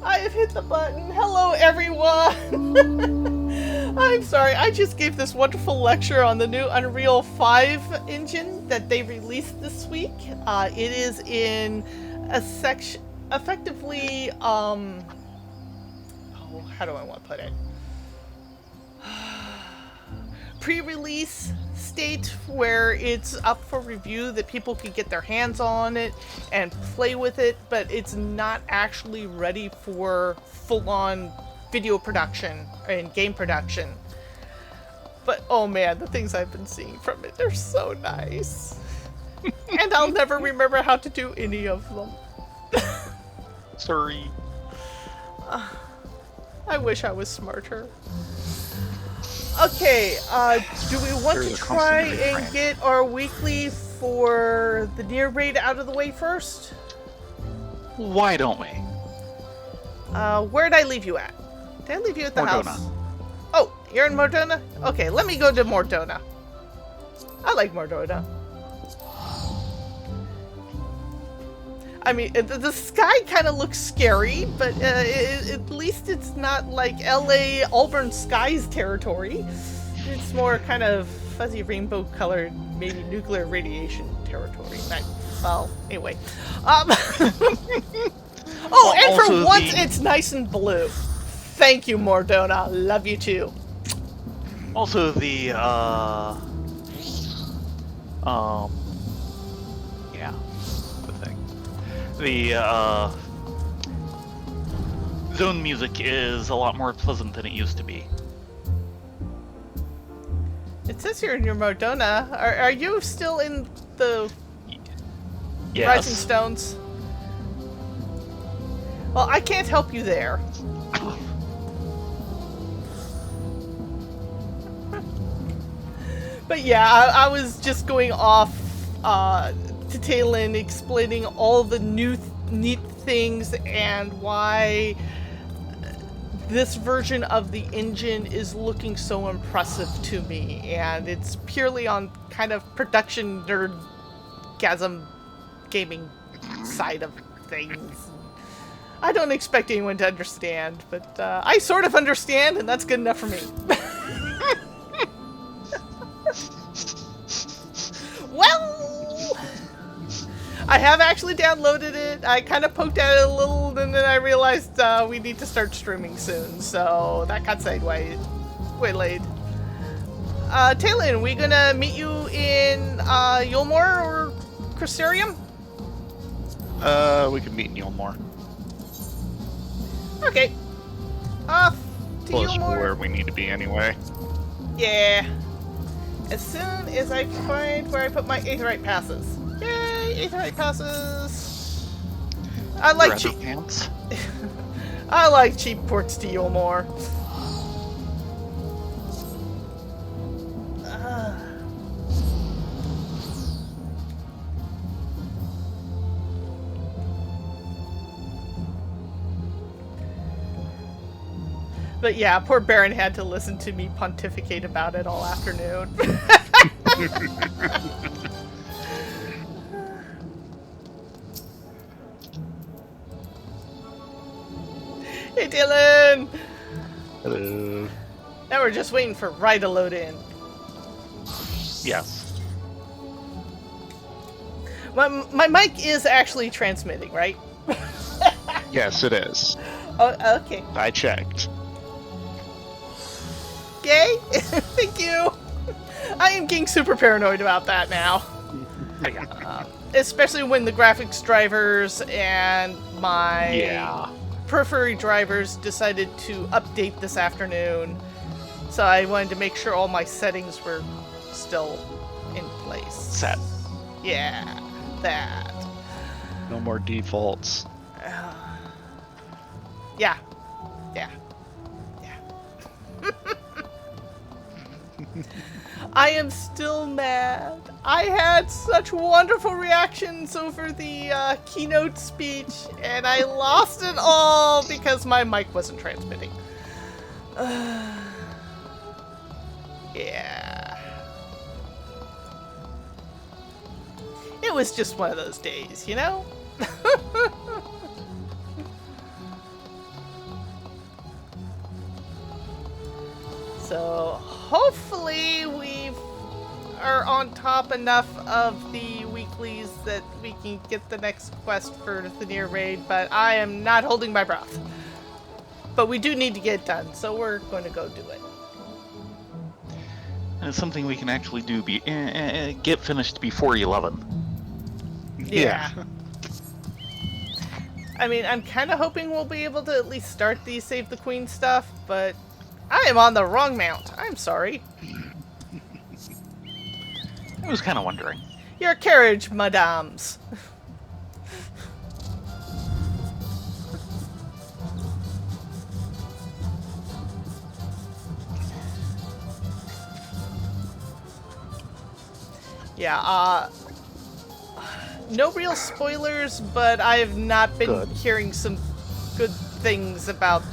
I have hit the button. Hello, everyone. I'm sorry. I just gave this wonderful lecture on the new Unreal 5 engine that they released this week. It is in a section, effectively, how do I want to put it? Pre-release state where it's up for review, that people can get their hands on it and play with it, but it's not actually ready for full-on video production and game production. But oh man, the things I've been seeing from it, they're so nice. And I'll never remember how to do any of them. Sorry. I wish I was smarter. Okay, do we want to try and get our weekly for the near raid out of the way first? Why don't we? Where'd I leave you at? Did I leave you at the Mordona. house? Oh, you're in Mordona? Okay, let me go to Mordona. I like Mordona. I mean, the sky kind of looks scary, but at least it's not like LA Auburn skies territory. It's more kind of fuzzy rainbow-colored, maybe nuclear radiation territory. Well, anyway. Oh, and for once, it's nice and blue. Thank you, Mordona. Love you too. Also, the zone music is a lot more pleasant than it used to be. It says here in your Mordona. Are you still in the Yes. Rising Stones? Well, I can't help you there. But yeah, I was just going off to Taylin, explaining all the new neat things and why this version of the engine is looking so impressive to me. And it's purely on kind of production nerdgasm gaming side of things. I don't expect anyone to understand, but I sort of understand, and that's good enough for me. Well, I have actually downloaded it. I kind of poked at it a little, and then I realized we need to start streaming soon, so that got waylaid. Taylin, we gonna meet you in Yulmore or Crystarium? We can meet in Yulmore. Okay. Off to Close to Yulmore. where we need to be anyway. Yeah. As soon as I find where I put my Aetheryte passes. Yay, Aetheryte passes. I like cheap pants. I like cheap ports to Yulmore. But yeah, poor Baron had to listen to me pontificate about it all afternoon. Hey, Dylan! Hello. Now we're just waiting for Rye to load in. Yes. My mic is actually transmitting, right? Yes, it is. Oh, okay. I checked. Yay! Thank you! I am getting super paranoid about that now. Especially when the graphics drivers and my periphery drivers decided to update this afternoon. So I wanted to make sure all my settings were still in place. Set. Yeah, that. No more defaults. Yeah. I am still mad. I had such wonderful reactions over the keynote speech, and I lost it all because my mic wasn't transmitting. Yeah. It was just one of those days, you know? So hopefully we are on top enough of the weeklies that we can get the next quest for the near raid, but I am not holding my breath. But we do need to get it done, so we're going to go do it. And it's something we can actually do. Get finished before 11. Yeah. I mean, I'm kind of hoping we'll be able to at least start the Save the Queen stuff, but I am on the wrong mount. I'm sorry. I was kind of wondering. Your carriage, madames. Yeah, no real spoilers, but I've not been hearing some good things about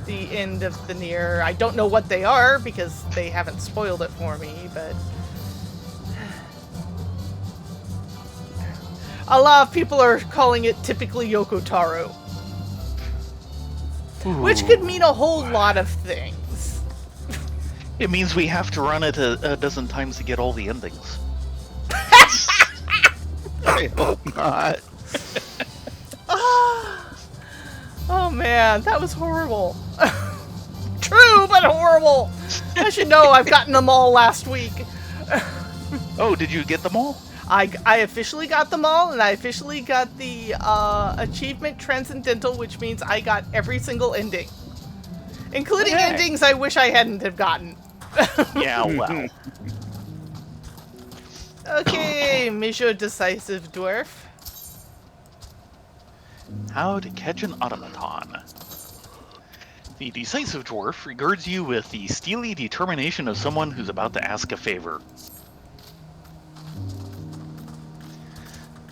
the end of the Nier. I don't know what they are, because they haven't spoiled it for me, but... A lot of people are calling it typically Yoko Taro. Which could mean a whole lot of things. It means we have to run it a dozen times to get all the endings. I hope not. Oh man, that was horrible. True, but horrible. As you know, I've gotten them all last week. Oh, did you get them all? I officially got them all, and I officially got the achievement Transcendental, which means I got every single ending. Including endings I wish I hadn't have gotten. Yeah, well. Okay, Monsieur Decisive Dwarf. How to catch an automaton. The Decisive Dwarf regards you with the steely determination of someone who's about to ask a favor.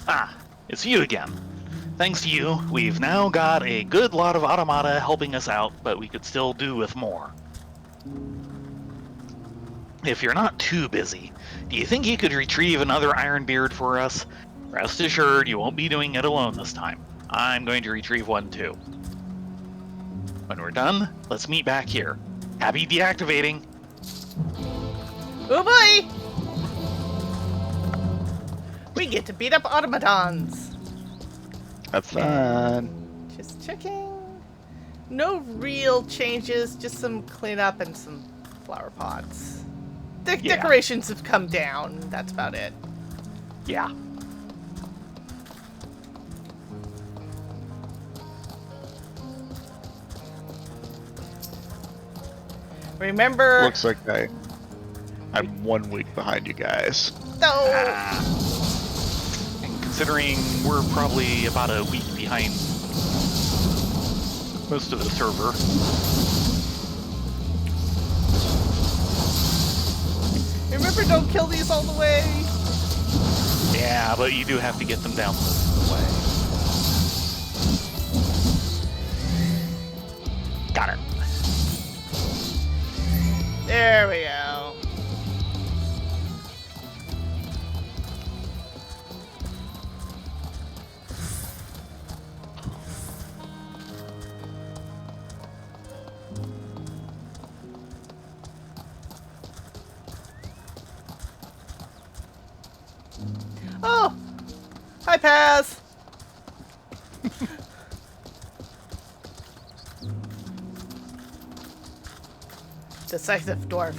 Ah, it's you again. Thanks to you, we've now got a good lot of automata helping us out, but we could still do with more. If you're not too busy, do you think you could retrieve another Ironbeard for us? Rest assured, you won't be doing it alone this time. I'm going to retrieve one too. When we're done, let's meet back here. Happy deactivating! Oh boy! We get to beat up automatons. Have fun. Just checking. No real changes, just some cleanup and some flower pots. The decorations have come down. That's about it. Yeah. Remember... Looks like I'm 1 week behind you guys. No! And considering we're probably about a week behind most of the server. Remember, don't kill these all the way. Yeah, but you do have to get them down the way. Got it. There we go. Oh! Hi, Paz! Decisive Dwarf.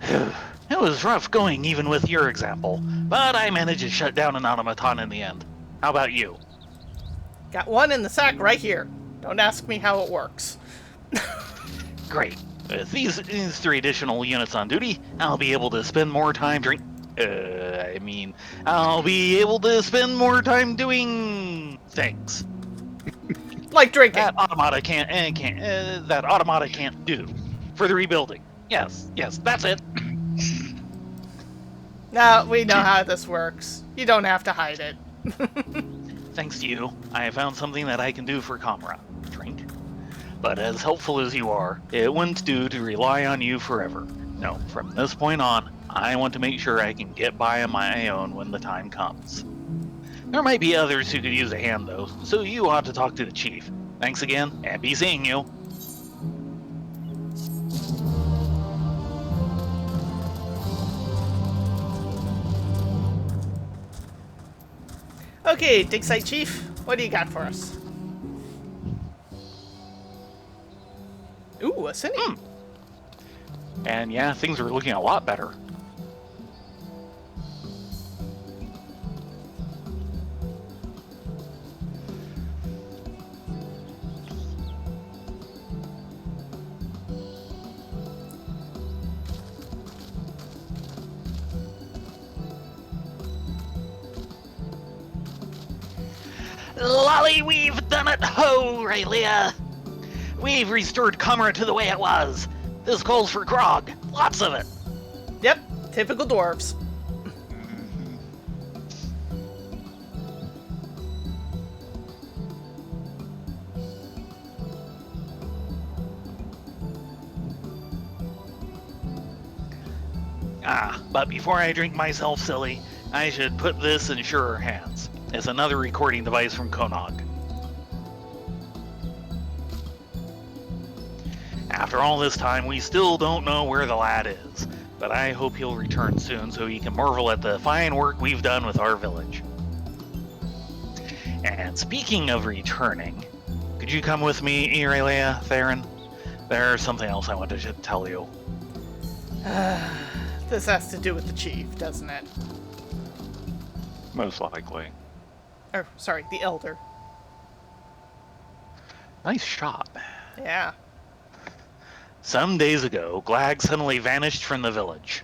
It was rough going even with your example, but I managed to shut down an automaton in the end. How about you? Got one in the sack right here. Don't ask me how it works. Great. With these 3 additional units on duty, I'll be able to spend more time I'll be able to spend more time doing things. Like drinking. That automata can't do. For the rebuilding. Yes, that's it. Now we know how this works. You don't have to hide it. Thanks to you, I have found something that I can do for Kamra. Drink. But as helpful as you are, it wouldn't do to rely on you forever. No, from this point on, I want to make sure I can get by on my own when the time comes. There might be others who could use a hand though, so you ought to talk to the chief. Thanks again, happy seeing you. Okay, dig site chief, what do you got for us? Ooh, a cine. And yeah, things are looking a lot better. Lolly, we've done it! Ho, Raylia! We've restored Cumra to the way it was. This calls for grog. Lots of it. Yep, typical dwarves. But before I drink myself silly, I should put this in surer hands. It's another recording device from Konog. After all this time, we still don't know where the lad is, but I hope he'll return soon so he can marvel at the fine work we've done with our village. And speaking of returning, could you come with me, Aurelia, Theron? There's something else I wanted to tell you. This has to do with the chief, doesn't it? Most likely. Or, sorry, the elder. Nice shot. Yeah. Some days ago, Glag suddenly vanished from the village.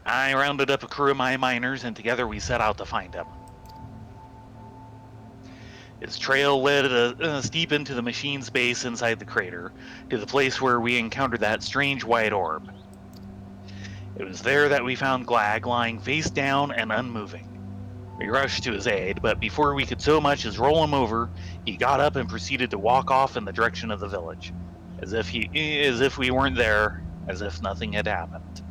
I rounded up a crew of my miners, and together we set out to find him. His trail led steep into the machine's base inside the crater, to the place where we encountered that strange white orb. It was there that we found Glag lying face down and unmoving. We rushed to his aid, but before we could so much as roll him over, he got up and proceeded to walk off in the direction of the village, as if we weren't there, as if nothing had happened.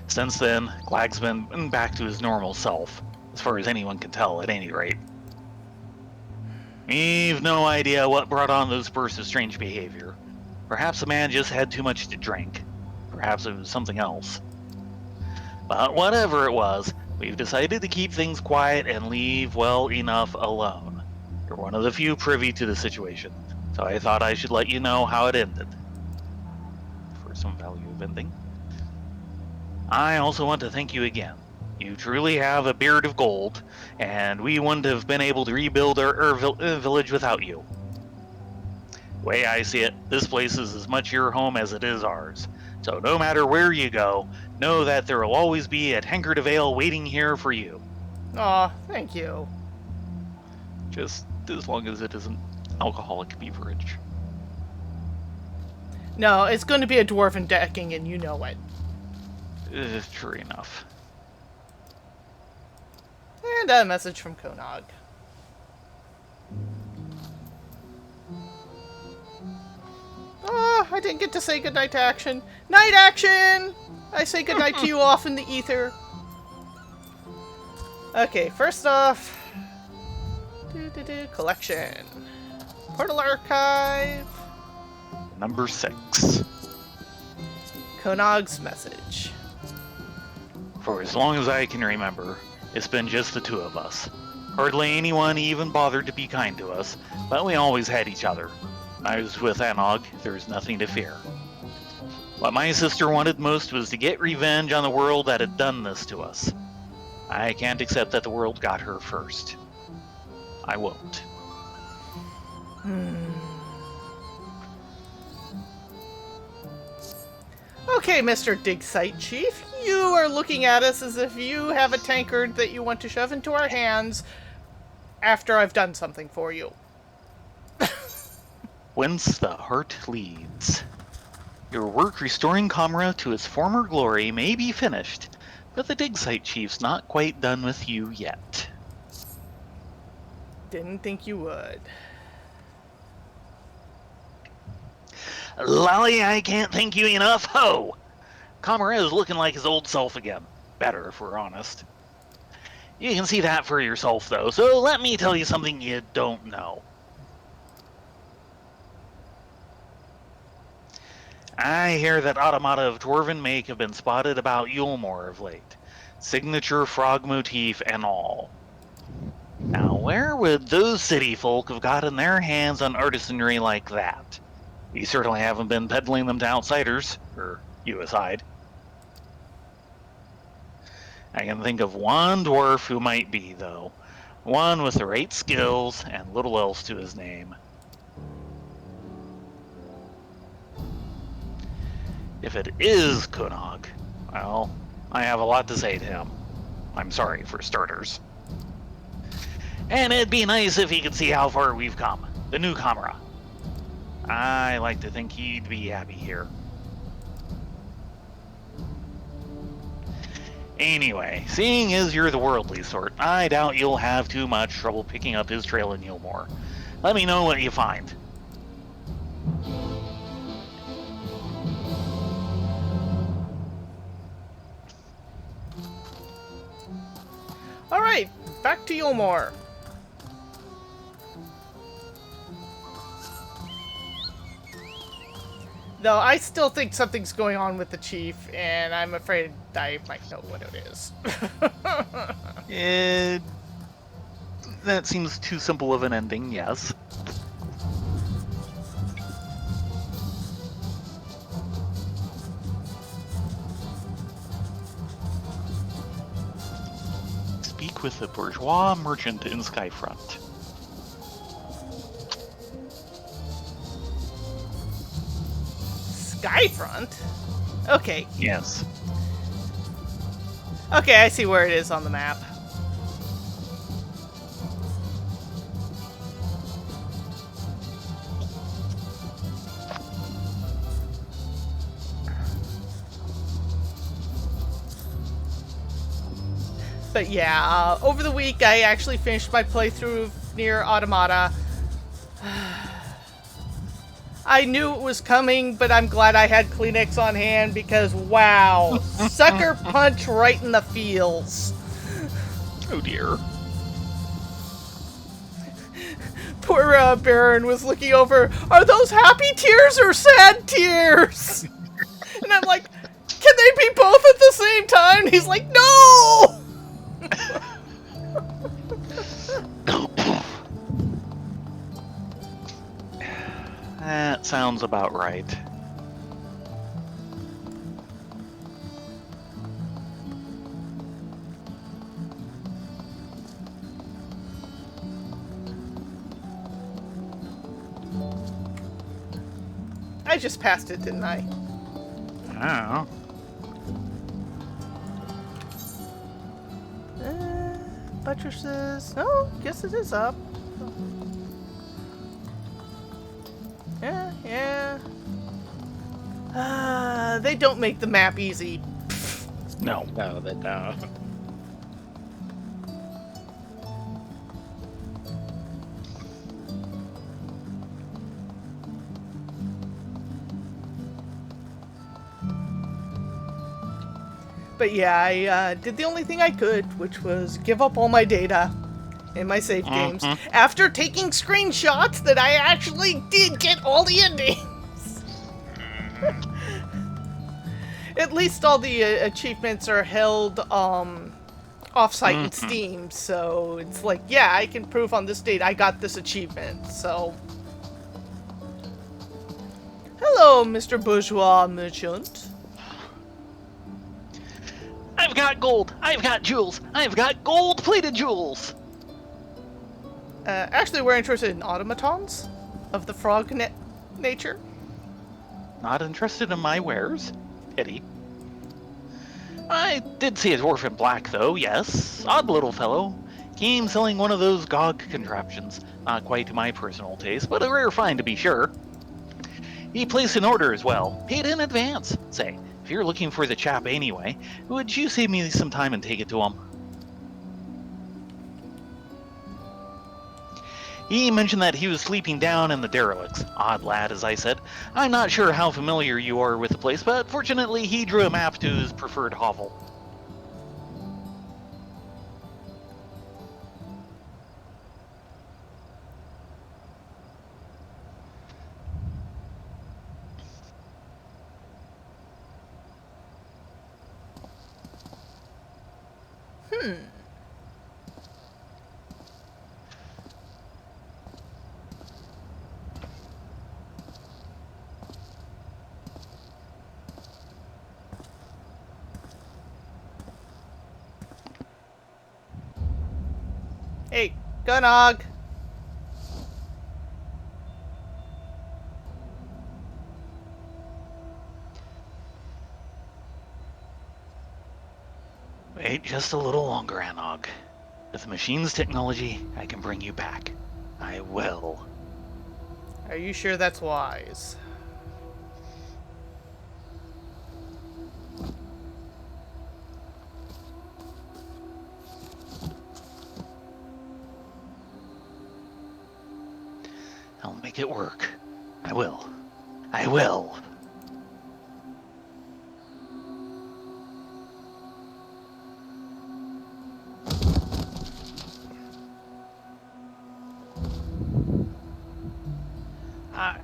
Since then, Glag's been back to his normal self, as far as anyone can tell at any rate. We've no idea what brought on those bursts of strange behavior. Perhaps the man just had too much to drink. Perhaps it was something else. But whatever it was, we've decided to keep things quiet and leave well enough alone. You're one of the few privy to the situation, so I thought I should let you know how it ended. For some value of ending. I also want to thank you again. You truly have a beard of gold, and we wouldn't have been able to rebuild our village without you. The way I see it, this place is as much your home as it is ours. So no matter where you go, know that there will always be a tankard of ale waiting here for you. Aw, thank you. Just as long as it isn't alcoholic beverage. No, it's going to be a dwarven decking, and you know it. True enough. And a message from Konog. I didn't get to say goodnight to Action. Night, Action! I say goodnight to you off in the ether. Okay, first off... collection. Portal Archive. Number 6. Konog's message. For as long as I can remember, it's been just the two of us. Hardly anyone even bothered to be kind to us, but we always had each other. When I was with Anog, there was nothing to fear. What my sister wanted most was to get revenge on the world that had done this to us. I can't accept that the world got her first. I won't. Okay, Mr. Dig Site Chief, you are looking at us as if you have a tankard that you want to shove into our hands after I've done something for you. Whence the heart leads. Your work restoring Comra to its former glory may be finished, but the Dig Site Chief's not quite done with you yet. Didn't think you would. Lolly, I can't thank you enough. Ho! Comra is looking like his old self again. Better, if we're honest. You can see that for yourself, though, so let me tell you something you don't know. I hear that automata of dwarven make have been spotted about Yulmore of late. Signature frog motif and all. Now, where would those city folk have gotten their hands on artisanry like that? We certainly haven't been peddling them to outsiders, or you aside. I can think of one dwarf who might be, though. One with the right skills and little else to his name. If it is Konog, well, I have a lot to say to him. I'm sorry, for starters. And it'd be nice if he could see how far we've come. The new camera. I like to think he'd be happy here. Anyway, seeing as you're the worldly sort, I doubt you'll have too much trouble picking up his trail in Yulmore. Let me know what you find. All right, back to Yulmore. Though I still think something's going on with the chief, and I'm afraid I might know what it is. That seems too simple of an ending, yes. Speak with the bourgeois merchant in Skyfront. Skyfront? Okay. Yes. Okay, I see where it is on the map. But yeah, over the week I actually finished my playthrough of Nier Automata. I knew it was coming, but I'm glad I had Kleenex on hand because, wow, sucker punch right in the feels. Oh dear. Poor Baron was looking over, are those happy tears or sad tears? And I'm like, can they be both at the same time? And he's like, no! That sounds about right. I just passed it, didn't I? Oh. Buttresses. Oh, guess it is up. Yeah. They don't make the map easy. No. No, they don't. But yeah, I did the only thing I could, which was give up all my data in my save games after taking screenshots that I actually did get all the endings. At least all the achievements are held off-site in Steam, so it's like, yeah, I can prove on this date I got this achievement, so... Hello, Mr. Bourgeois Merchant. I've got gold! I've got jewels! I've got gold-plated jewels! Actually, we're interested in automatons of the frog nature. Not interested in my wares? Pity. I did see a dwarf in black, though, yes. Odd little fellow. Came selling one of those GOG contraptions. Not quite to my personal taste, but a rare find to be sure. He placed an order as well. Paid in advance. Say, if you're looking for the chap anyway, would you save me some time and take it to him? He mentioned that he was sleeping down in the derelicts. Odd lad, as I said. I'm not sure how familiar you are with the place, but fortunately he drew a map to his preferred hovel. Hey, Gunnog. Wait just a little longer, Anog. With the machine's technology, I can bring you back. I will. Are you sure that's wise? I'll make it work. I will. I will. I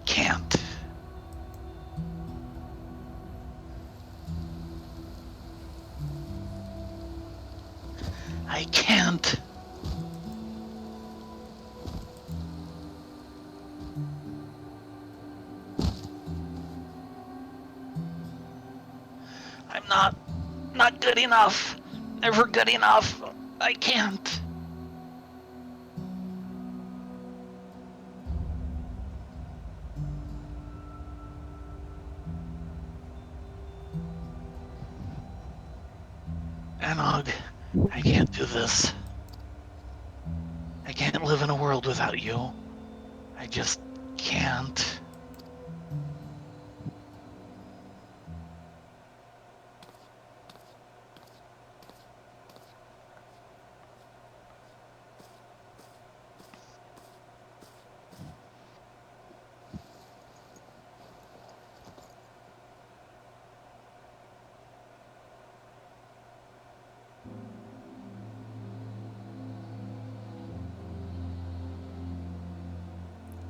can't. I can't. I'm not good enough. Never good enough. I can't. Anog, I can't do this. I can't live in a world without you. I just can't.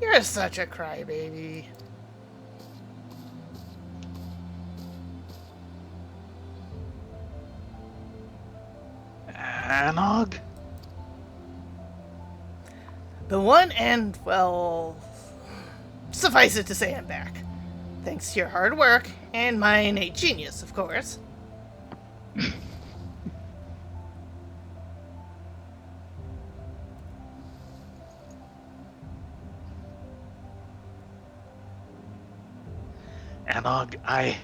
You're such a crybaby. Anog? The one and, well, suffice it to say I'm back. Thanks to your hard work and my innate genius, of course. Anog, I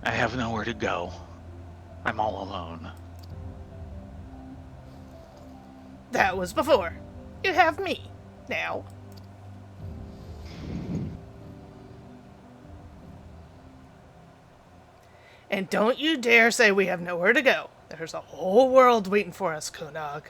have nowhere to go. I'm all alone. That was before. You have me. Now. And don't you dare say we have nowhere to go. There's a whole world waiting for us, Konog.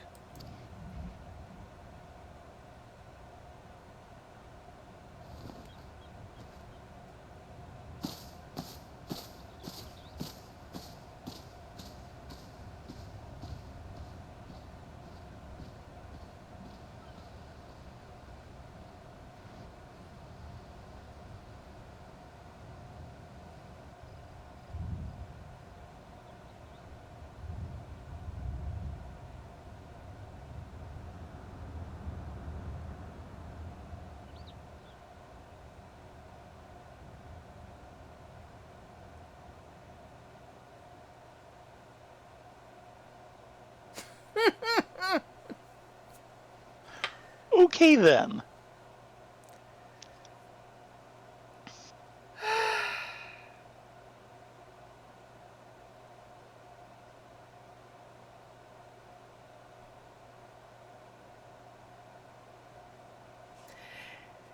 Okay then.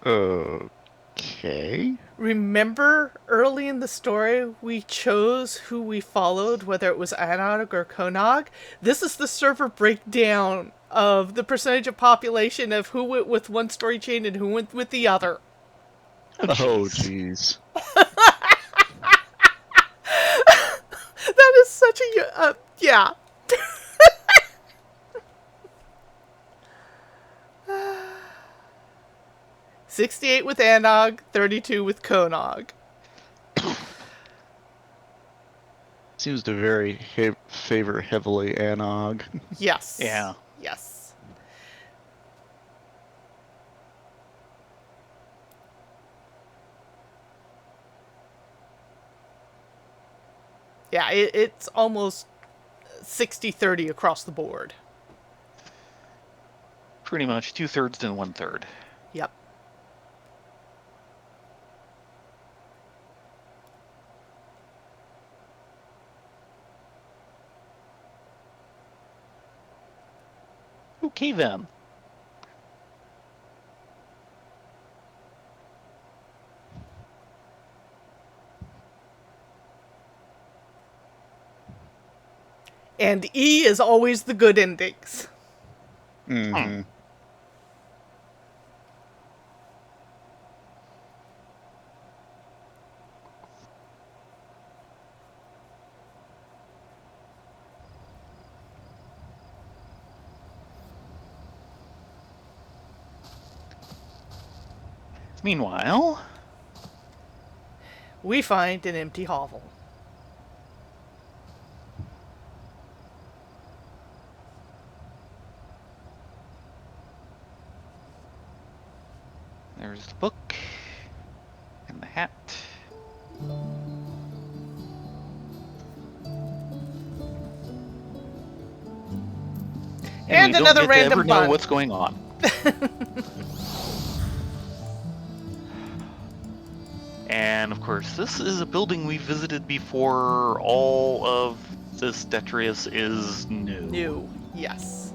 Okay. Remember early in the story we chose who we followed, whether it was Anog or Konog? This is the server breakdown of the percentage of population of who went with one story chain and who went with the other. Oh, jeez. That is such a yeah. 68 with Anog, 32 with Konog. Seems to favor heavily Anog. Yes. Yeah. Yes. Yeah, it's almost 60-30 across the board. Pretty much 2/3 and 1/3. Yep. Okay then. And E is always the good endings. Mm-hmm. Meanwhile, We find an empty hovel. there's the book and the hat. And we another don't get to random ever know bun. what's going on. And of course, this is a building we visited before. All of this detritus is new. New. Yes.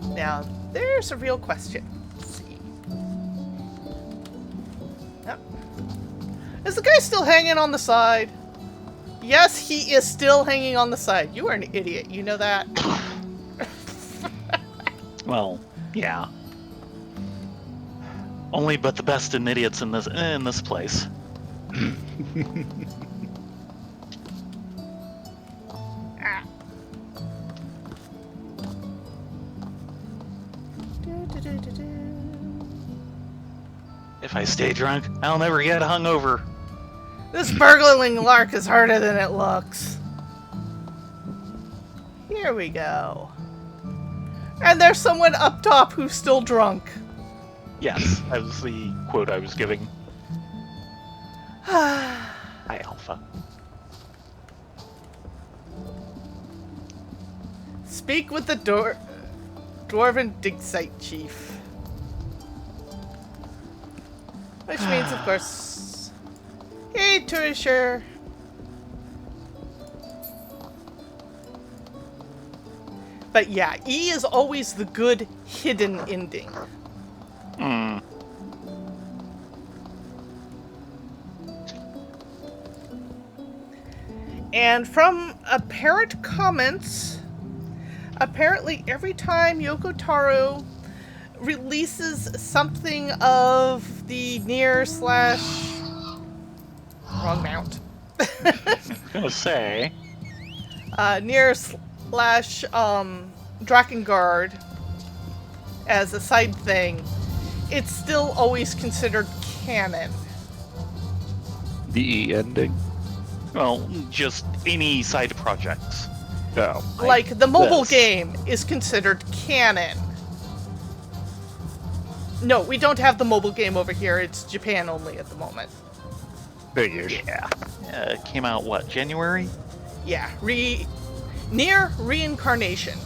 Now, there's a real question. Let's see. Yep. Is the guy still hanging on the side? Yes, he is still hanging on the side. You are an idiot. You know that? Well, yeah. Only but the best in idiots in this place. Ah. If I stay drunk, I'll never get hungover. This burgling lark is harder than it looks. Here we go. And there's someone up top who's still drunk. Yes, that was the quote I was giving. Hi, Alpha. Speak with the Dwarven dig site chief. Which means, of course... Hey, Turisher. But yeah, E is always the good hidden ending. Hmm. And from apparent comments, apparently every time Yoko Taro releases something of the near slash wrong mount. I was gonna say. Near slash Drakengard as a side thing, it's still always considered canon. The E ending. Well, just any side projects. No. Like the mobile this. game is considered canon. No, we don't have the mobile game over here. It's Japan only at the moment. Figured. Yeah. It came out, what, January? Yeah, near reincarnation.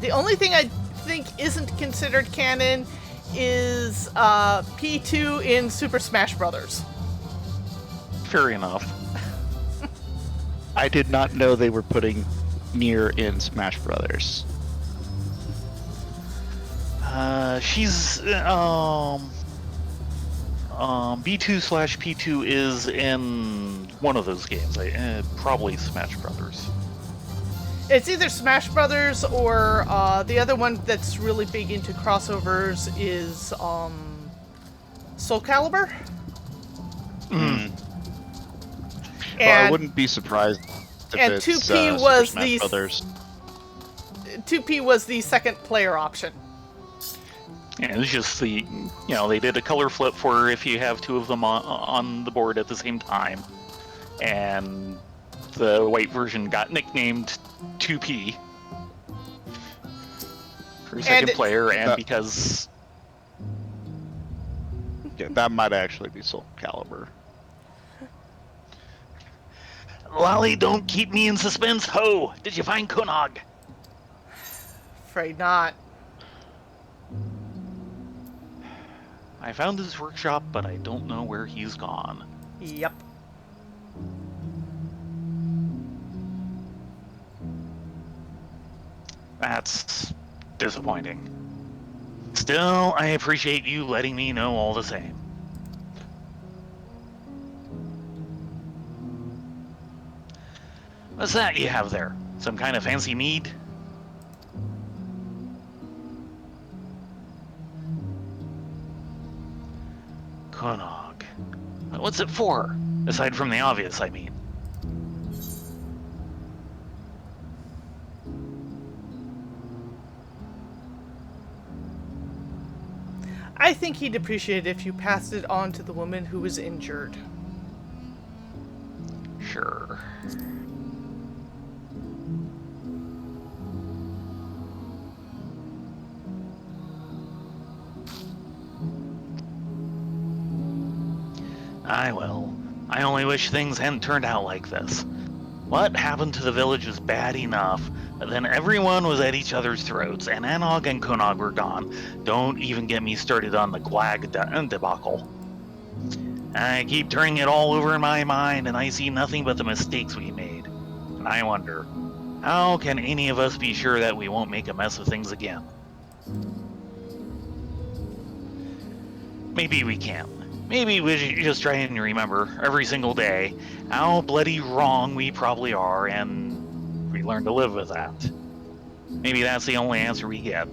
The only thing I think isn't considered canon is P2 in Super Smash Brothers. Fair enough. I did not know they were putting Nier in Smash Brothers. She's B2/P2 is in one of those games. Probably Smash Brothers. It's either Smash Brothers or the other one that's really big into crossovers is Soul Calibur. Mm. Well, I wouldn't be surprised if and it's 2P Super was Smash the Brothers. 2P was the second player option. And it was just they did a color flip for if you have two of them on the board at the same time. And the white version got nicknamed 2P for second player, and because... Yeah, that might actually be Soul Calibur. Lolly, don't keep me in suspense. Ho! Did you find Konog? Afraid not. I found his workshop, but I don't know where he's gone. Yep. That's disappointing. Still, I appreciate you letting me know all the same. What's that you have there? Some kind of fancy mead? Konog. What's it for? Aside from the obvious, I mean. I think he'd appreciate it if you passed it on to the woman who was injured. Sure. I will. I only wish things hadn't turned out like this. What happened to the village was bad enough, but then everyone was at each other's throats, and Anog and Konog were gone. Don't even get me started on the Gwag debacle. I keep turning it all over in my mind, and I see nothing but the mistakes we made. And I wonder, how can any of us be sure that we won't make a mess of things again? Maybe we can't. Maybe we should just try and remember every single day how bloody wrong we probably are, and we learn to live with that. Maybe that's the only answer we get.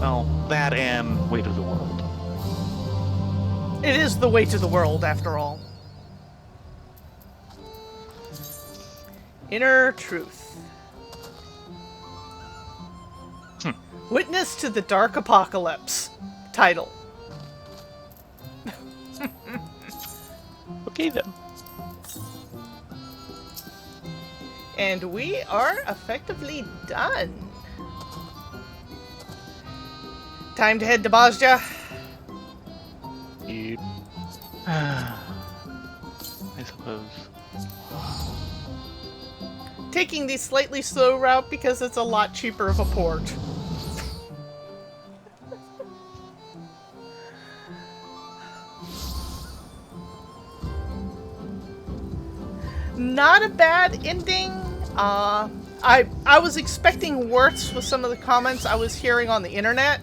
Well, that and way to the world. It is the way to the world, after all. Inner Truth. Witness to the Dark Apocalypse. Title. Okay then. And we are effectively done. Time to head to Bosja. Yep. I suppose. Taking the slightly slow route because it's a lot cheaper of a port. Not a bad ending. I was expecting warts with some of the comments I was hearing on the internet.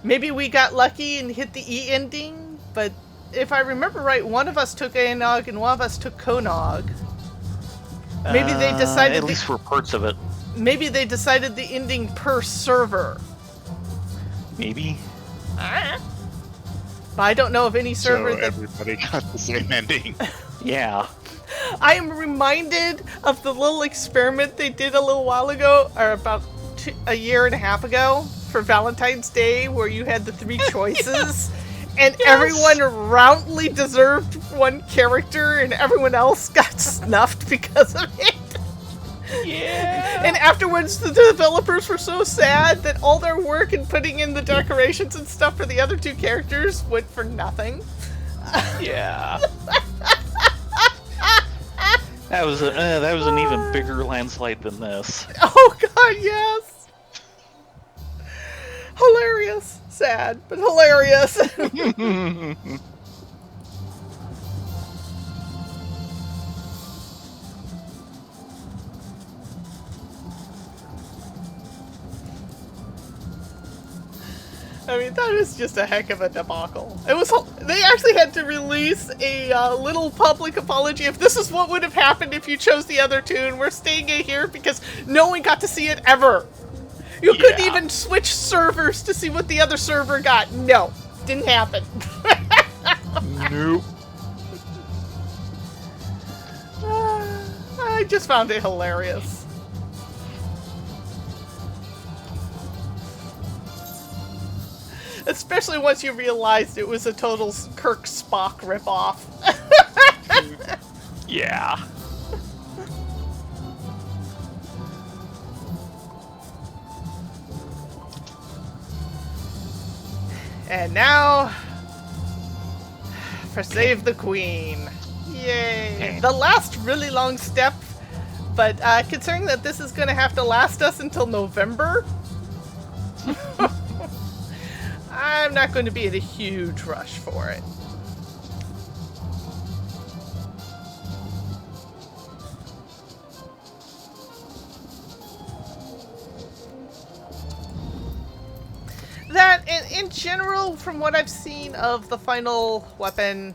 Maybe we got lucky and hit the E ending, but if I remember right, one of us took Anog and one of us took Konog. Maybe they decided at least for parts of it. Maybe they decided the ending per server. Maybe. But I don't know of any server So that everybody got the same ending. Yeah. I am reminded of the little experiment they did a little while ago, or about a year and a half ago, for Valentine's Day, where you had the three choices, and everyone roundly deserved one character, and everyone else got snuffed because of it. Yeah. And afterwards, the developers were so sad that all their work in putting in the decorations and stuff for the other two characters went for nothing. Yeah. That was an even bigger landslide than this. Oh god, yes! Hilarious. Sad, but hilarious. I mean, that is just a heck of a debacle. It was. They actually had to release a little public apology if this is what would have happened if you chose the other tune. We're staying in here because no one got to see it ever. You couldn't even switch servers to see what the other server got. No, didn't happen. Nope. I just found it hilarious. Especially once you realized it was a total Kirk Spock ripoff. Yeah. And now, for Save the Queen. Yay! Okay. The last really long step, but considering that this is going to have to last us until November, I'm not going to be in a huge rush for it. That, in general, from what I've seen of the final weapon,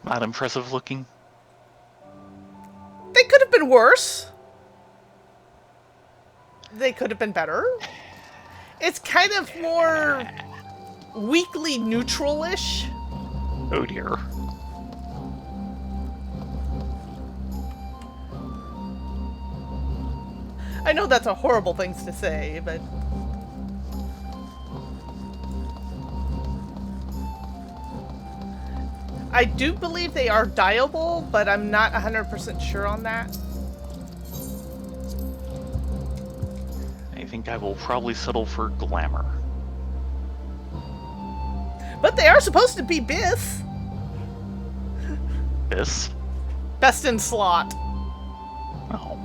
Not impressive looking. they could have been worse. They could have been better. It's kind of more weakly neutral-ish. Oh dear. I know that's a horrible thing to say, but... I do believe they are dyeable, but I'm not 100% sure on that. I think I will probably settle for glamour. But they are supposed to be Biff. This? Best in slot. Oh.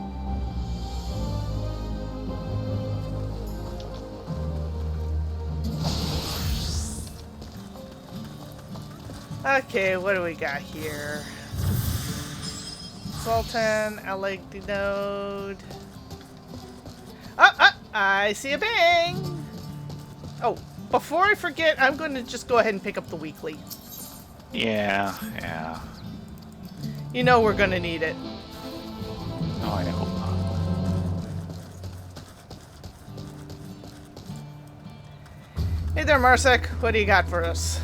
Okay, what do we got here? Sultan, Elegdinode. I see a bang! Oh, before I forget, I'm going to just go ahead and pick up the weekly. Yeah. You know we're going to need it. Oh, I hope not. Hey there, Marsek. What do you got for us?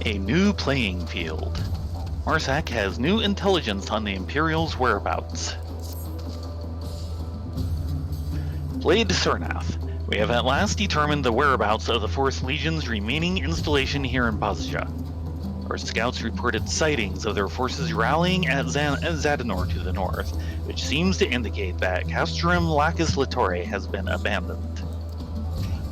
A new playing field. Marsak has new intelligence on the Imperial's whereabouts. Blade Surnath. We have at last determined the whereabouts of the 4th Legion's remaining installation here in Bazja. Our scouts reported sightings of their forces rallying at Zadanor to the north, which seems to indicate that Castrum Lacus Litore has been abandoned.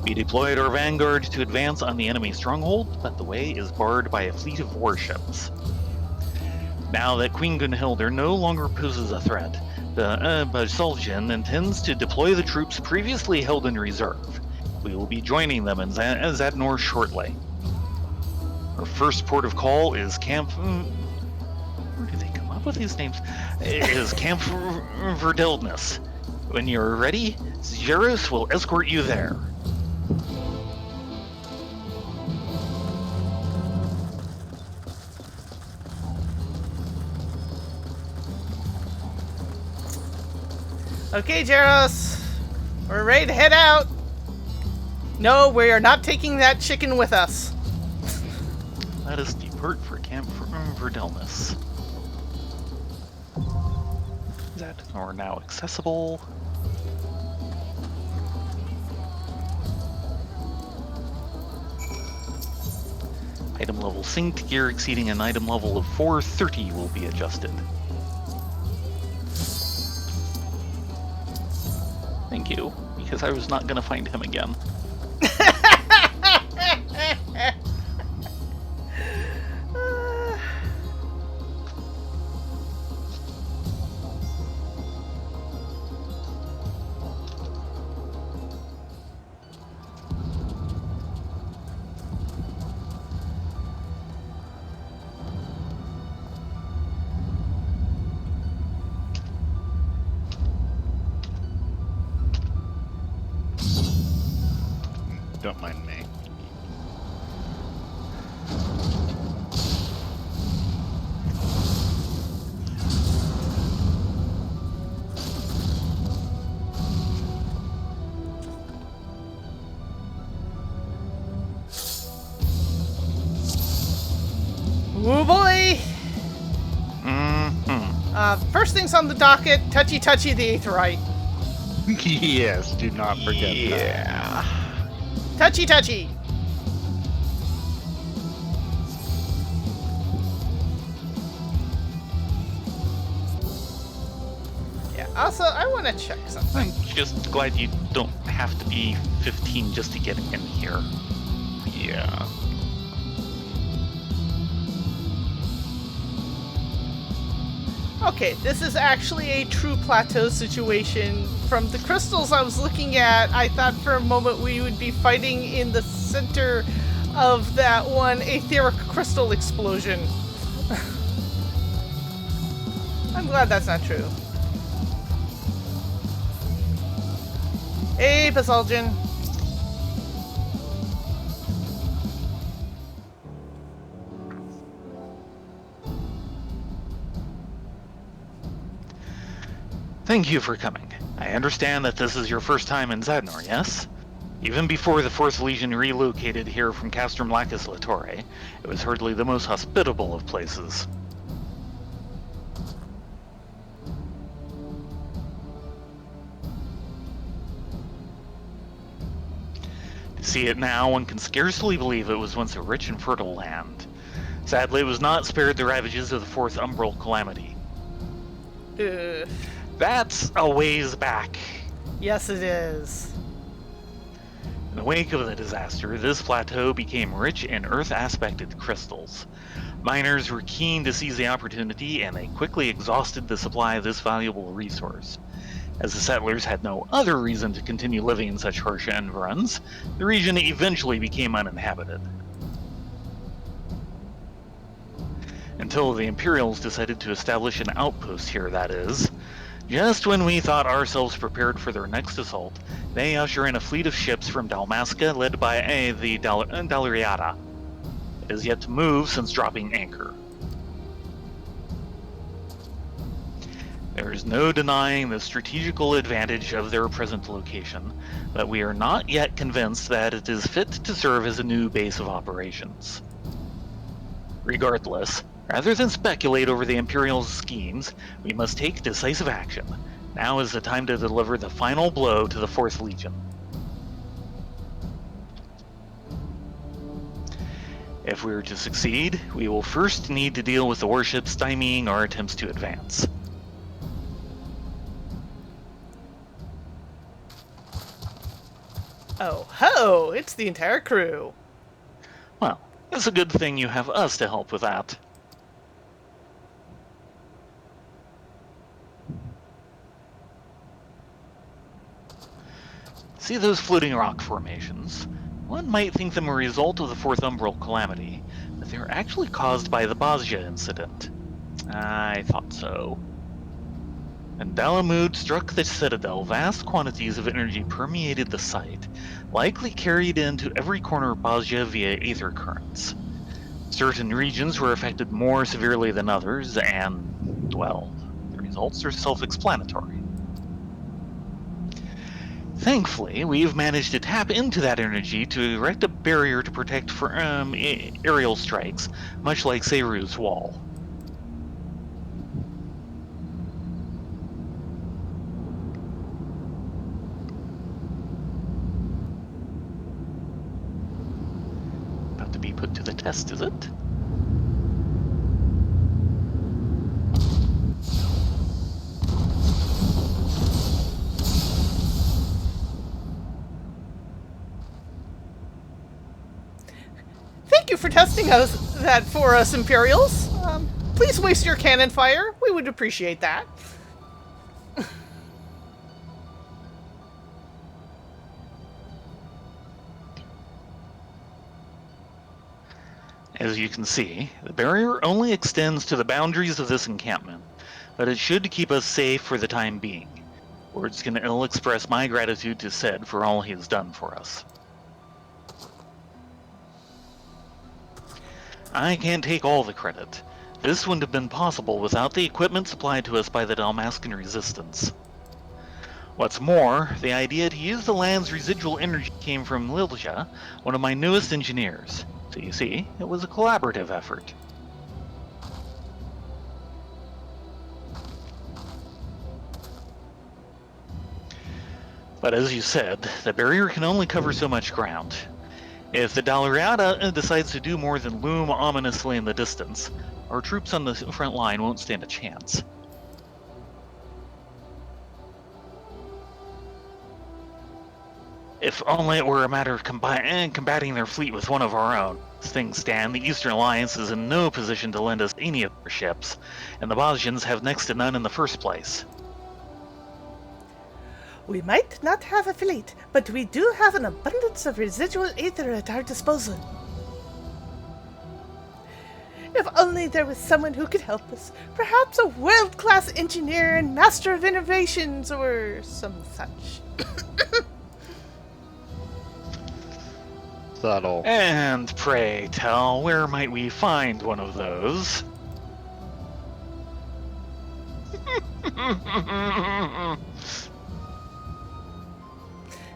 We deployed our vanguard to advance on the enemy stronghold, but the way is barred by a fleet of warships. Now that Queen Gunhildr no longer poses a threat, the Basuljan intends to deploy the troops previously held in reserve. We will be joining them in Zadnor shortly. Our first port of call is Camp... Where do they come up with these names? Is Camp Verdildness. When you're ready, Xerus will escort you there. Okay, Jaros. We're ready to head out. No, we are not taking that chicken with us. Let us depart for Camp Verdilness. Zadnor now accessible. Item level synced, gear exceeding an item level of 430 will be adjusted. Thank you, because I was not going to find him again. Don't mind me. Woo boy! Mm-hmm. First things on the docket, touchy the Aetheryte. Yes, do not forget that. Yeah. Touchy, touchy. Yeah. Also, I want to check something. I'm just glad you don't have to be 15 just to get in here. Yeah. Okay, this is actually a true plateau situation. From the crystals I was looking at, I thought for a moment we would be fighting in the center of that one etheric crystal explosion. I'm glad that's not true. Hey, Pasuljan. Thank you for coming. I understand that this is your first time in Zadnor, yes? Even before the 4th Legion relocated here from Castrum Lacus Latore, it was hardly the most hospitable of places. To see it now, one can scarcely believe it was once a rich and fertile land. Sadly, it was not spared the ravages of the 4th Umbral Calamity. That's a ways back. Yes, it is. In the wake of the disaster, this plateau became rich in Earth-aspected crystals. Miners were keen to seize the opportunity, and they quickly exhausted the supply of this valuable resource. As the settlers had no other reason to continue living in such harsh environs, the region eventually became uninhabited. Until the Imperials decided to establish an outpost here, that is. Just when we thought ourselves prepared for their next assault, they usher in a fleet of ships from Dalmasca led by the Dalriata. It has yet to move since dropping anchor. There is no denying the strategical advantage of their present location, but we are not yet convinced that it is fit to serve as a new base of operations. Regardless, rather than speculate over the Imperial's schemes, we must take decisive action. Now is the time to deliver the final blow to the 4th Legion. If we are to succeed, we will first need to deal with the warships stymieing our attempts to advance. Oh ho! It's the entire crew. Well, it's a good thing you have us to help with that. See those floating rock formations? One might think them a result of the 4th Umbral Calamity, but they are actually caused by the Basja incident. I thought so. When Dalamud struck the citadel, vast quantities of energy permeated the site, likely carried into every corner of Basja via aether currents. Certain regions were affected more severely than others, and, well, the results are self-explanatory. Thankfully, we've managed to tap into that energy to erect a barrier to protect from aerial strikes, much like Seru's wall. About to be put to the test, is it? Thank you for testing that for us, Imperials. Please waste your cannon fire. We would appreciate that. As you can see, the barrier only extends to the boundaries of this encampment, but it should keep us safe for the time being. Words can ill express my gratitude to Ced for all he has done for us. I can't take all the credit. This wouldn't have been possible without the equipment supplied to us by the Dalmascan Resistance. What's more, the idea to use the land's residual energy came from Lilja, one of my newest engineers. So you see, it was a collaborative effort. But as you said, the barrier can only cover so much ground. If the Dalariada decides to do more than loom ominously in the distance, our troops on the front line won't stand a chance. If only it were a matter of combating their fleet with one of our own. As things stand, the Eastern Alliance is in no position to lend us any of their ships, and the Bosnians have next to none in the first place. We might not have a fleet, but we do have an abundance of residual aether at our disposal. If only there was someone who could help us, perhaps a world-class engineer and master of innovations or some such. Subtle. And pray tell, where might we find one of those?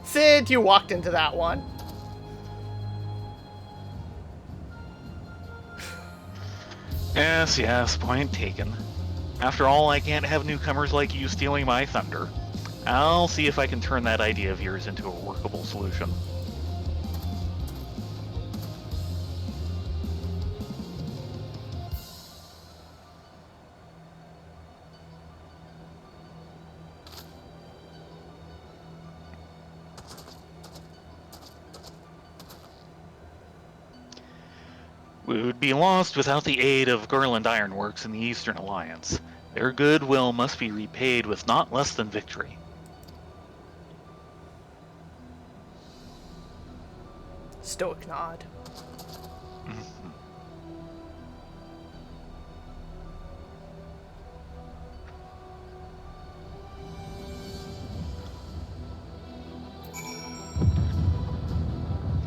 Sid, you walked into that one. Yes, point taken. After all, I can't have newcomers like you stealing my thunder. I'll see if I can turn that idea of yours into a workable solution. We would be lost without the aid of Garland Ironworks and the Eastern Alliance. Their goodwill must be repaid with not less than victory. Stoic nod.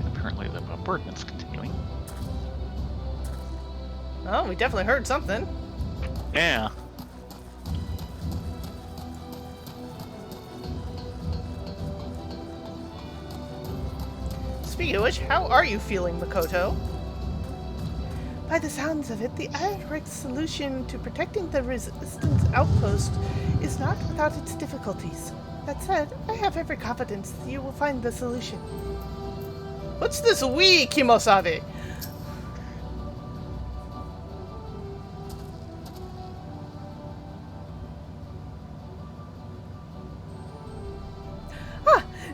Apparently the bombardement's continuing. Oh, we definitely heard something. Yeah. Speaking of which, how are you feeling, Makoto? By the sounds of it, the Ironworks solution to protecting the resistance outpost is not without its difficulties. That said, I have every confidence that you will find the solution. What's this we, Kimosabe?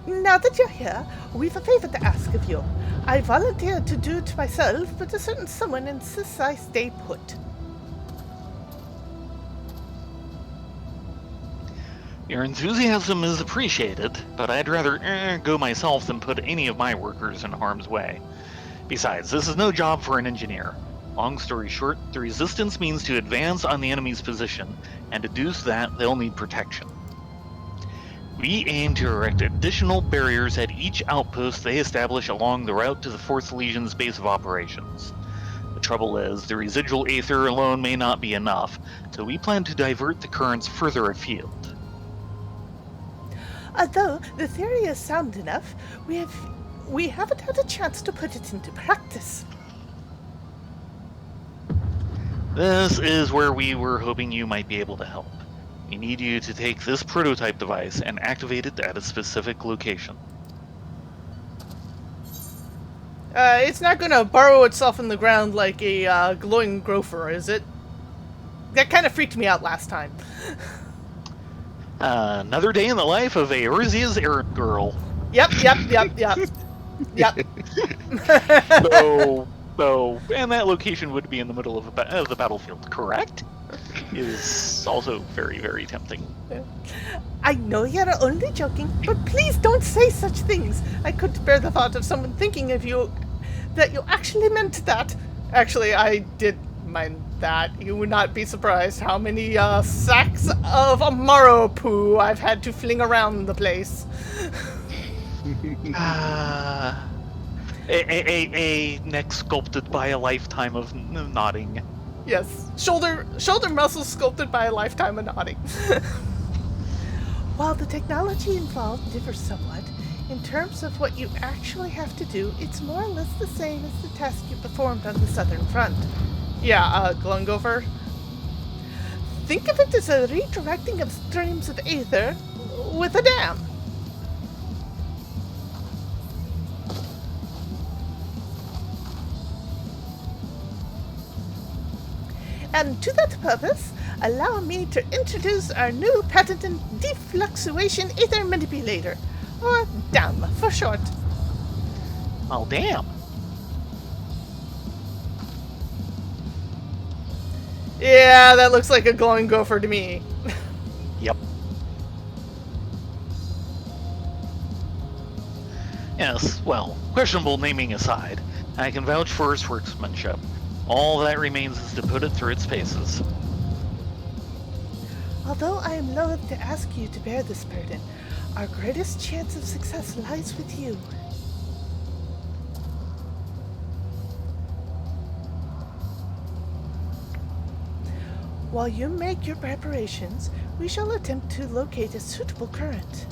Now that you're here, we've a favor to ask of you. I volunteered to do it myself, but a certain someone insists I stay put. Your enthusiasm is appreciated, but I'd rather go myself than put any of my workers in harm's way. Besides, this is no job for an engineer. Long story short, the resistance means to advance on the enemy's position, and to do that, they'll need protection. We aim to erect additional barriers at each outpost they establish along the route to the 4th Legion's base of operations. The trouble is, the residual aether alone may not be enough, so we plan to divert the currents further afield. Although the theory is sound enough, we haven't had a chance to put it into practice. This is where we were hoping you might be able to help. We need you to take this prototype device and activate it at a specific location. It's not gonna burrow itself in the ground like a glowing gopher, is it? That kind of freaked me out last time. Another day in the life of a Urzia's errand girl. Yep. So, and that location would be in the middle of the battlefield, correct? Is also very, very tempting. I know you're only joking, but please don't say such things. I couldn't bear the thought of someone thinking of you that you actually meant that. Actually, I did mind that. You would not be surprised how many sacks of Amaro poo I've had to fling around the place. A neck sculpted by a lifetime of nodding. Yes, shoulder muscles sculpted by a lifetime of nodding. While the technology involved differs somewhat, in terms of what you actually have to do, it's more or less the same as the task you performed on the Southern Front. Yeah, glowing gopher. Think of it as a redirecting of streams of aether with a dam. And to that purpose, allow me to introduce our new patented defluctuation ether manipulator, or DAM for short. Oh, damn. Yeah, that looks like a glowing gopher to me. Yep. Yes, well, questionable naming aside, I can vouch for its workmanship. All that remains is to put it through its paces. Although I am loath to ask you to bear this burden, our greatest chance of success lies with you. While you make your preparations, we shall attempt to locate a suitable current.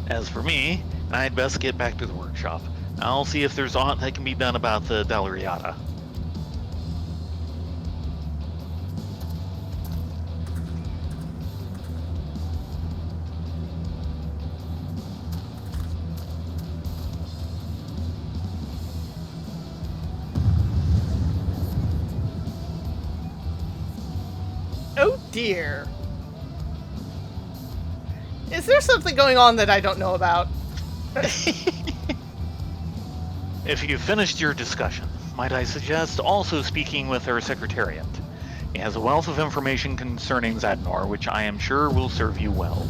As for me, I'd best get back to the workshop. I'll see if there's aught that can be done about the Dalariata. Oh dear. Is there something going on that I don't know about? If you've finished your discussion, might I suggest also speaking with our secretariat? He has a wealth of information concerning Zadnor, which I am sure will serve you well.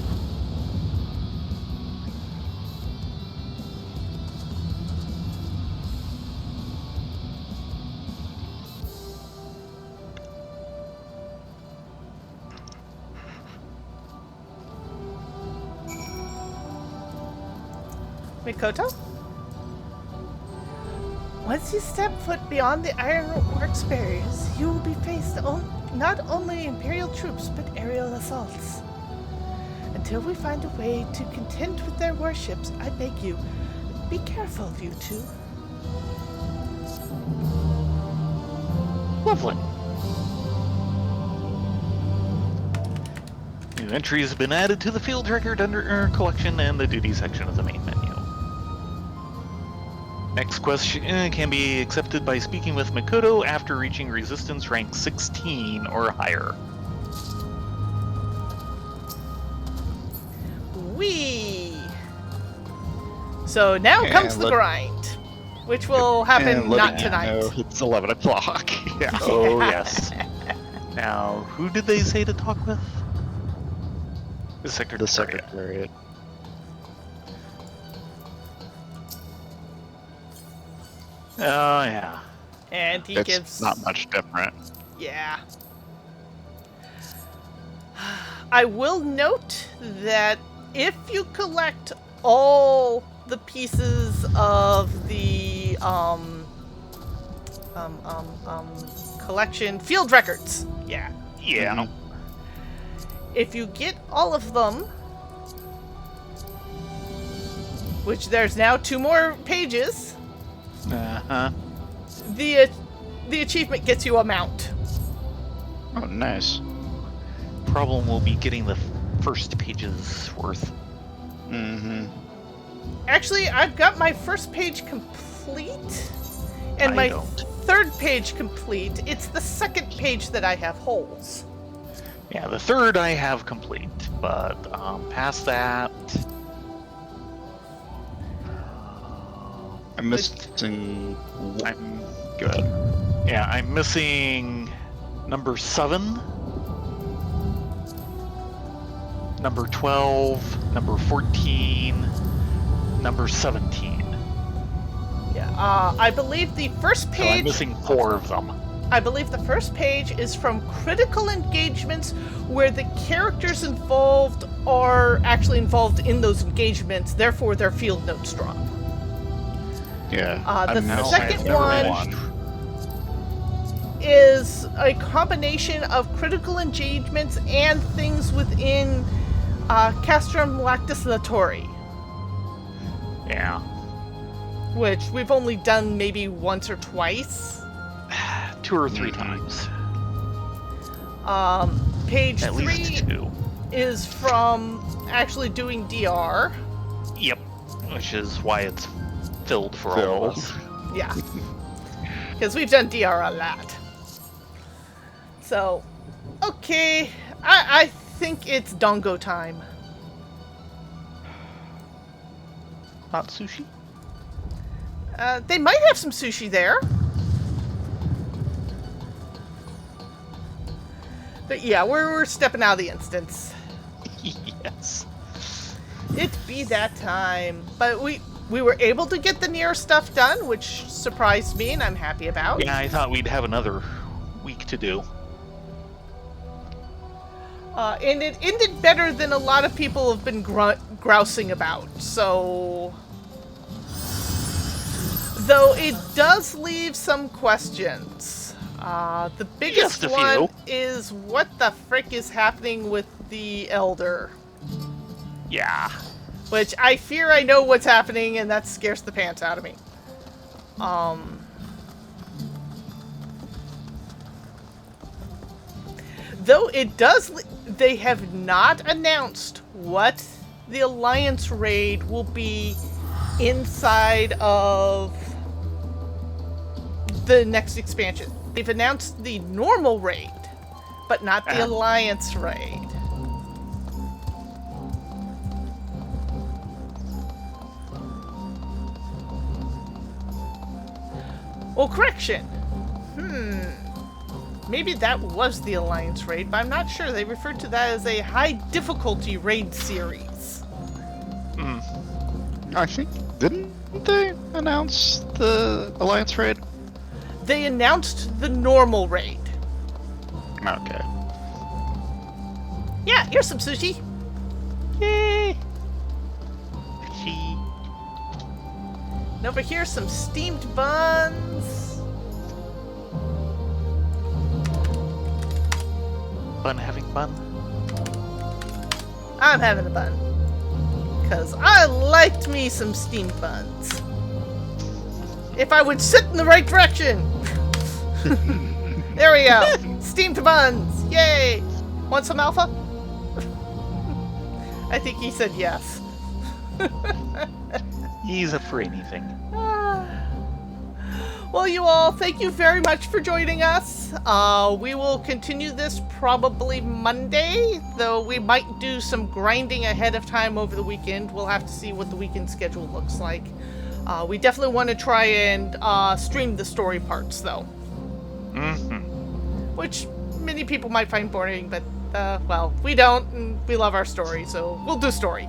Mikoto? Once you step foot beyond the Ironworks barriers, you will be faced not only Imperial troops, but aerial assaults. Until we find a way to contend with their warships, I beg you, be careful, you two. Lovely. New entries have been added to the field record under collection and the duty section of the main menu. Next question can be accepted by speaking with Mikoto after reaching resistance rank 16 or higher. Whee! So now And comes the let- grind, which will happen not tonight. No, it's 11 o'clock. Yeah. Oh, yes. Now, who did they say to talk with? The secretariat. The secretariat. Oh, yeah. And he It's gives... not much different. Yeah. I will note that if you collect all the pieces of the collection field records, yeah. Yeah. Mhm. If you get all of them, which there's now 2 more pages, Uh-huh. the achievement gets you a mount. Oh, nice. Problem will be getting the first page's worth. Mm-hmm. Actually, I've got my first page complete, and I my don't. third page complete. It's the second page that I have holes. Yeah, the third I have complete, but past that... I'm missing. Go ahead. Yeah, I'm missing number 7, number 12, number 14, number 17. Yeah, I believe the first So I'm page. missing 4 of them. I believe the first page is from critical engagements where the characters involved are actually involved in those engagements. Therefore, their field notes drop. Yeah. The I'm now second at one is a combination of critical engagements and things within Castrum Lactis Latori, Yeah. which we've only done maybe once or twice. 2 or 3 Mhm. times. Page At 3 least 2. is from actually doing DR. Yep. Which is why it's filled for all Filled. of us. Yeah. Because we've done DR a lot. So, okay. I think it's Dongo time. Not sushi? They might have some sushi there. But yeah, we're stepping out of the instance. Yes. It be that time. But we were able to get the near stuff done, which surprised me and I'm happy about. Yeah, I thought we'd have another week to do. And it ended better than a lot of people have been grousing about. So, though it does leave some questions. The biggest Just a one few. is what the frick is happening with the Elder. Yeah. Which I fear I know what's happening, and that scares the pants out of me. Though it does, they have not announced what the Alliance raid will be inside of the next expansion. They've announced the normal raid, but not the Alliance raid. Well, correction. Maybe that was the Alliance raid, but I'm not sure. They referred to that as a high difficulty raid series. I think, didn't they announce the Alliance raid? They announced the normal raid. Okay. Yeah, here's some sushi. Yay! And over here, some steamed buns. Bun having bun? I'm having a bun. Because I liked me some steamed buns. If I would sit in the right direction. There we go. Steamed buns. Yay. Want some alpha? I think he said yes. He's up for anything. Well, you all, thank you very much for joining us. We will continue this probably Monday, though we might do some grinding ahead of time over the weekend. We'll have to see what the weekend schedule looks like. We definitely want to try and stream the story parts, though. Which many people might find boring, but, well, we don't, and we love our story, so we'll do story.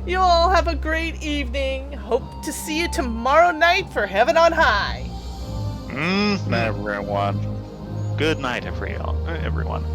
You all have a great evening. Hope to see you tomorrow night for Heaven on High. Everyone. Good night, everyone.